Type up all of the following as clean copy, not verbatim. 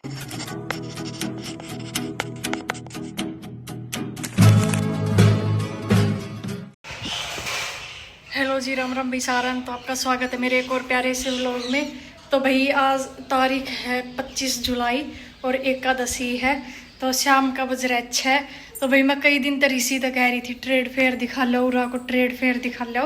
Hello जी, राम राम भाई सारन। तो आपका स्वागत है मेरे एक और प्यारे से व्लॉग में। तो भाई आज तारीख है 25 जुलाई और एकादशी है। तो शाम का बज रहा है 6। तो भाई मैं कई दिन तक इसी तक कह रही थी ट्रेड फेयर दिखा लो, उरा को ट्रेड फेयर दिखा लो।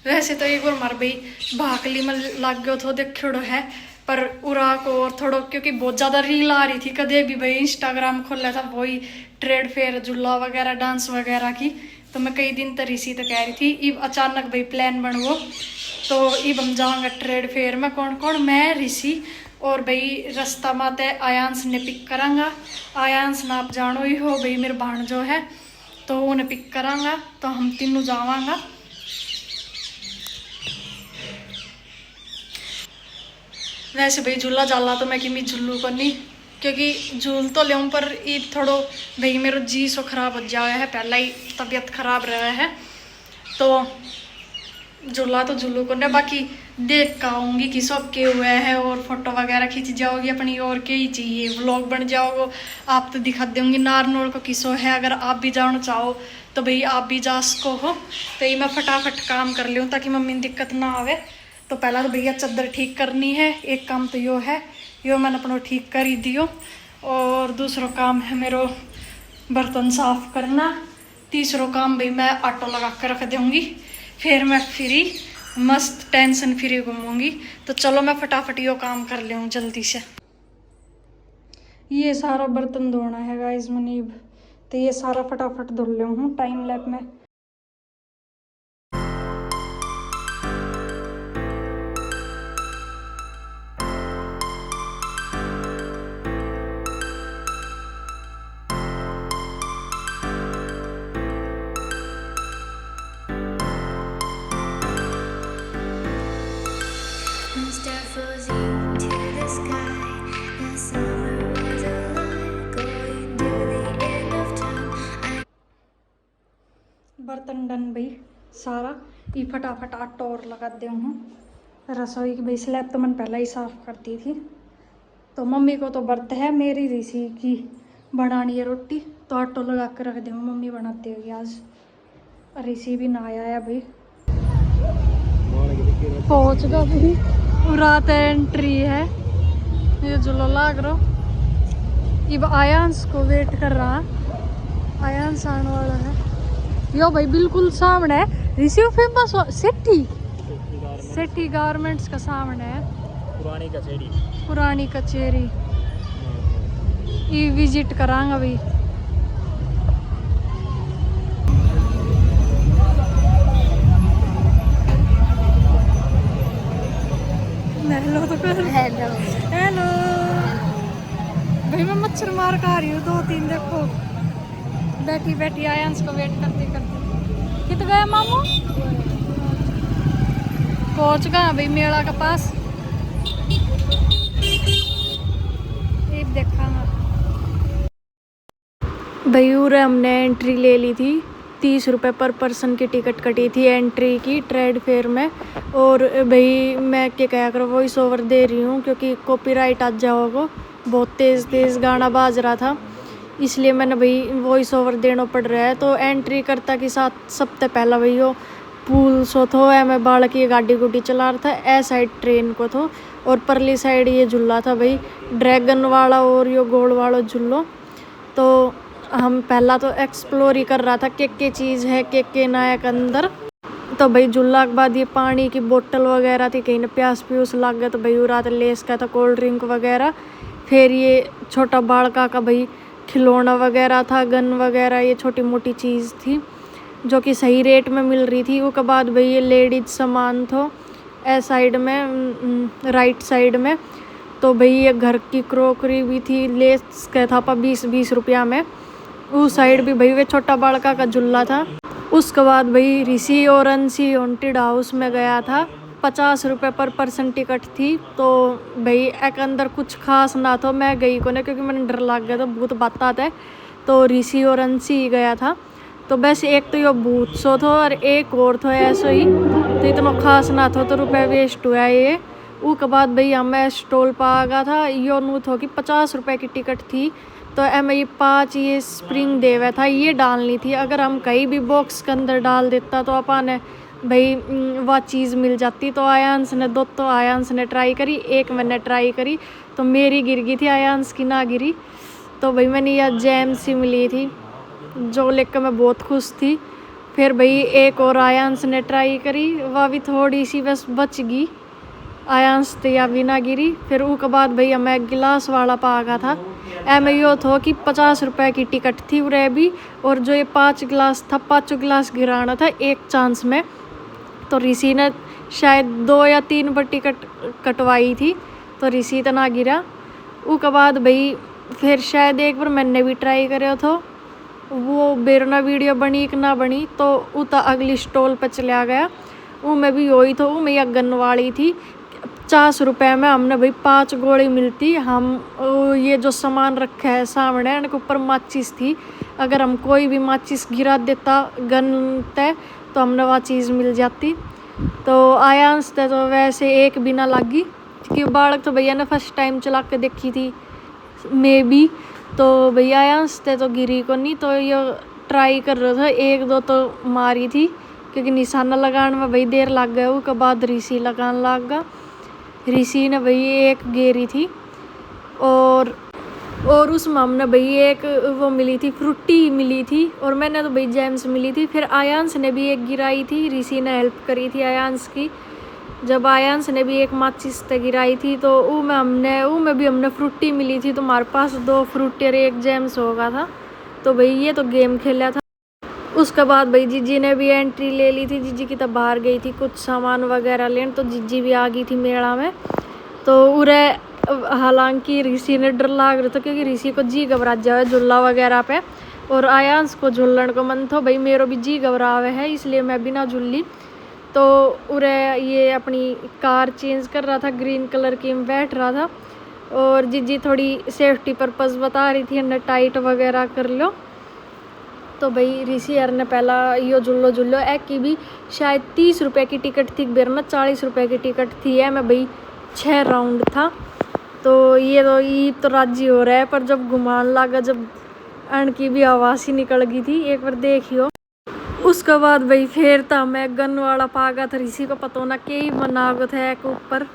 वैसे तो एक और मार भाई भाकली में लग गयो थो देखो है, पर उरा को और थोड़ा क्योंकि बहुत ज़्यादा रील आ रही थी, कदे भी भाई इंस्टाग्राम खोला था वही ट्रेड फेयर झूला वगैरह डांस वगैरह की। तो मैं कई दिन तक इसी तक कह रही थी। इब अचानक भाई प्लान बन गो, तो इब हम जाऊँगा ट्रेड फेयर में। कौन कौन? मैं, ऋषि और भाई रास्ता माते आयांश ने पिक करांगा। आयांश ना आप जानो ही हो भाई मेरे भाण जो है, तो उन्हें पिक करांगा। तो हम तीनों जावांगा। वैसे भाई झूला जाला तो मैं कि झुल्लू को नहीं, क्योंकि झूल तो ले पर ये थोड़ो भाई मेरा जी सो खराब हो जाया है, पहला ही तबीयत खराब रहा है। तो झूला तो झुल्लू को नहीं, बाकी देख कर आऊँगी कि सब के हुए है और फोटो वगैरह खींच जाओगी अपनी, और क्या ही चाहिए, व्लॉग बन जाओगे। आप तो दिखा दूंगी नारनौल को किसो है। अगर आप भी जाना चाहो तो भाई आप भी जा सको हो। तो ये मैं फटाफट काम कर लूँ ताकि मम्मी ने दिक्कत ना आवे। तो पहला तो भैया चादर ठीक करनी है, एक काम तो यो है, यो मैंने अपना ठीक कर ही दियो। और दूसरा काम है मेरा बर्तन साफ करना। तीसरा काम भाई मैं ऑटो लगा कर रख दूँगी, फिर मैं फ्री मस्त टेंशन फ्री घूमूंगी। तो चलो मैं फटाफट यो काम कर लूँ जल्दी से। ये सारा बर्तन धोना है गाइस मुनीब, तो ये सारा फटाफट धो लूँ टाइम लैप में। बर्तन डन भाई सारा। ये फटाफट आटा और लगा दे हूँ। रसोई की भाई स्लैब तो मैंने पहले ही साफ़ कर दी थी। तो मम्मी को तो व्रत है, मेरी ऋषि की बनानी है रोटी, तो आटो लगा कर रख दूँ, मम्मी बनाती होगी आज। ऋषि भी ना आया है भाई, पहुँच गया भाई। रात एंट्री है, ये झूला लाग रहा। अब आयांश को वेट कर रहा, आयांश आने वाला है। यो भाई बिल्कुल सामने है ऋषि फेमस सेठी गारमेंट्स का सामने है पुरानी कचेरी। ये विजिट करांगा भाई। हेलो तो कर हेलो हेलो भाई मैं मच्छर मार खा रही हूँ 2-3। देखो बैठी बैठी आयांश को वेट करते करते कित गए मामू। पहुंच गए भाई मेला के पास। एक देखा भाई उरे हमने एंट्री ले ली थी, 30 रुपये पर पर्सन की टिकट कटी थी एंट्री की ट्रेड फेयर में। और भाई मैं क्या कहा करो वॉइस ओवर दे रही हूँ क्योंकि कॉपीराइट आ जाओगे, बहुत तेज़ तेज़ गाना बाज रहा था, इसलिए मैंने भाई वॉइस ओवर देना पड़ रहा है। तो एंट्री करता के साथ सबसे पहला भाई वो पुल सो थो है, मैं बाढ़ की गाड़ी गुड्डी चला रहा था, ए साइड ट्रेन को थो और परली साइड ये झूला था भाई ड्रैगन वाला और यो गोल वाला झूलो। तो हम पहला तो एक्सप्लोर ही कर रहा था के चीज़ है के नायक अंदर। तो भाई झूला के बाद ये पानी की बोतल वगैरह थी, कहीं ना प्यास प्यूस लग गया तो भाई रात लेस का था कोल्ड ड्रिंक वगैरह। फिर ये छोटा बालका का भाई खिलौना वगैरह था, गन वगैरह, ये छोटी मोटी चीज़ थी जो कि सही रेट में मिल रही थी। उसके बाद भाई ये लेडीज सामान थो ए साइड में राइट साइड में। तो भाई ये घर की क्रोकरी भी थी, लेस का था 20-20 रुपया में। उस साइड भी भाई वे छोटा बालका का झूला था। उसके बाद भाई ऋषि और अंशी हॉन्टेड हाउस में गया था, 50 रुपये पर पर्सन टिकट थी। तो भाई एक अंदर कुछ खास ना तो मैं गई को ना क्योंकि मैंने डर लग गया था, भूत बात आता है। तो ऋषि और अंशी गया था। तो बस एक तो ये भूत सो थो और एक और थो ऐसो ही, तो इतना खास ना थो तो रुपये वेस्ट हुआ ये। उसके बाद भाई हमें स्टॉल पर आ गया था। यो नू थो कि 50 रुपए की टिकट थी। तो एम ये 5 ये स्प्रिंग देवे था, ये डालनी थी। अगर हम कहीं भी बॉक्स के अंदर डाल देता तो अपन भाई वह चीज़ मिल जाती। तो आयांश ने तो आयांश ने ट्राई करी, एक मैंने ट्राई करी तो मेरी गिर गई थी, आयांश की ना गिरी। तो भाई मैंने यह जैम सी मिली थी जो लेकर मैं बहुत खुश थी। फिर भाई एक और आयांश ने ट्राई करी, वह भी थोड़ी सी बस बच गई, आयांश तो या भी ना गिरी। फिर उसके बाद भाई हमें गिलास वाला पा गया था। एम यो थो कि 50 रुपए की टिकट थी उरे भी, और जो ये 5 गिलास था 5 गिलास गिराना था एक चांस में। तो ऋषि ने शायद 2 या 3 बार टिकट कटवाई थी तो ऋषि तो ना गिरा। उसके बाद भाई फिर शायद एक बार मैंने भी ट्राई करे तो वो बेरना वीडियो बनी कि ना बनी, तो उता अगली स्टॉल पर चला गया। वो में भी वही तो वो मैं गन वाली थी। 50 रुपए में हमने भाई 5 गोली मिलती। हम ये जो सामान रखा है सामने इनके ऊपर माचिस थी, अगर हम कोई भी माचिस गिरा देता गन तय तो हमने वह चीज़ मिल जाती। तो आयांश ते तो वैसे एक भी ना लगी, क्योंकि बालक तो भैया ने फर्स्ट टाइम चला के देखी थी मे बी। तो भैया आयांश ते तो गिरी को नहीं, तो ये ट्राई कर रहा था, 1-2 तो मारी थी क्योंकि निशाना लगाने में भाई देर लग गया। उसके बाद ऋषि लगाने लग गया। ऋषि ने भाई एक गेरी थी और उसमें हमने भाई एक वो मिली थी, फ्रूटी मिली थी, और मैंने तो भाई जैम्स मिली थी। फिर आयांश ने भी एक गिराई थी, ऋषि ने हेल्प करी थी आयांश की। जब आयांश ने भी एक माचिस तक गिराई थी तो वो में भी हमने फ्रूटी मिली थी। तो हमारे पास 2 फ्रूटी और 1 जैम्स हो गया था। तो भाई ये तो गेम खेला था। उसके बाद भाई जीजी ने भी एंट्री ले ली थी। जीजी की तब बाहर गई थी कुछ सामान वगैरह लेने, तो जीजी भी आ गई थी मेला में। तो उरे हालांकि ऋषि ने डर लग रहा था क्योंकि ऋषि को जी घबरा जाए झूला वगैरह पे, और आयांश को झूलने को मन था। भाई मेरा भी जी घबरावे है, इसलिए मैं भी ना झूली। तो उरे ये अपनी कार चेंज कर रहा था, ग्रीन कलर की में बैठ रहा था, और जीजी थोड़ी सेफ्टी पर्पज़ बता रही थी अन्य टाइट वगैरह कर लो। तो भाई ऋषि यार ने पहला यो झुल्लो एक की भी शायद 30 रुपए की टिकट थी, बेरना 40 रुपए की टिकट थी है। मैं भाई 6 राउंड था। तो ये तो राजी हो रहा है, पर जब घुमान लगा जब अण की भी आवाज़ ही निकल गई थी, एक बार देखियो। उसके बाद भाई फिर था मैं गन वाला पागा था। ऋषि को पता ना के ही बनावत है एक ऊपर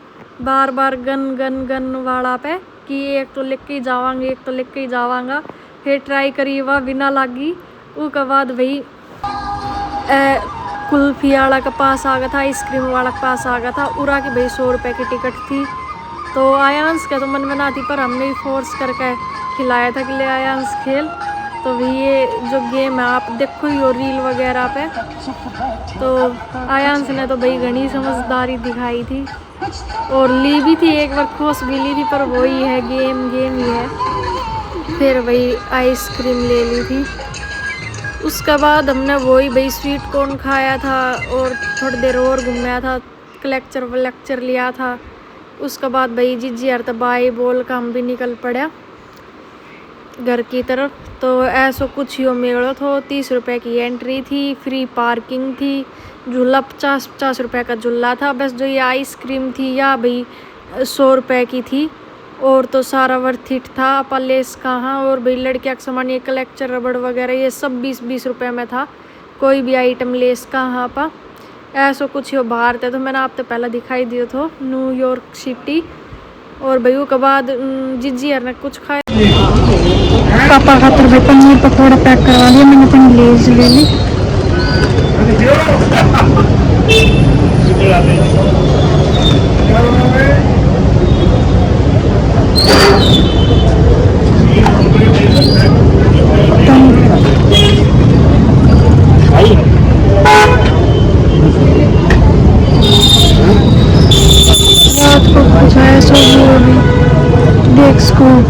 बार बार गन वाला पे कि एक तो लेके ही जावांगे एक तो लेके ही जावांगा। फिर ट्राई करी वह बिना लागी। उसके बाद भाई कुल्फी वाला के पास आ गया था, आइसक्रीम वाला के पास आ गया था। उरा की भाई 100 रुपए की टिकट थी। तो आयांश का तो मन में ना थी, पर हमने ही फोर्स करके खिलाया था कि ले आयांश खेल। तो भी ये जो गेम है आप देखो ही हो रील वगैरह पे। तो आयांश ने तो भाई घनी समझदारी दिखाई थी और ली भी थी, एक बार खोस भी ली थी, पर वही है गेम ही है। फिर भाई आइसक्रीम ले ली थी। उसके बाद हमने वही भाई स्वीट कॉर्न खाया था और थोड़ी देर और घूमया था, लेक्चर लिया था। उसके बाद भाई जीजी यार तो बाई बोल का हम भी निकल पड़ा घर की तरफ। तो ऐसा कुछ ही मेड़ो तो 30 रुपए की एंट्री थी, फ्री पार्किंग थी, झूला 50 रुपए का झूला था। बस जो ये आइसक्रीम थी या भाई 100 रुपए की थी, और तो सारा वर्थ इट था। अपन लेस कहाँ, और भाई लड़कियाँ का सामान ये कलेक्टर रबड़ वगैरह ये सब 20-20 रुपए में था। कोई भी आइटम लेस कहाँ पा ऐसा कुछ ही बाहर थे। तो मैंने आप तो पहले दिखाई दिया था न्यूयॉर्क सिटी। और भाई के बाद जीजी यार ने कुछ खाया। पापा खातर भाई पनीर पकौड़ा पैक करवा लिया मैंने, अपनी लेज ले ली। रात को कुछ ऐसा भी देख स्कूल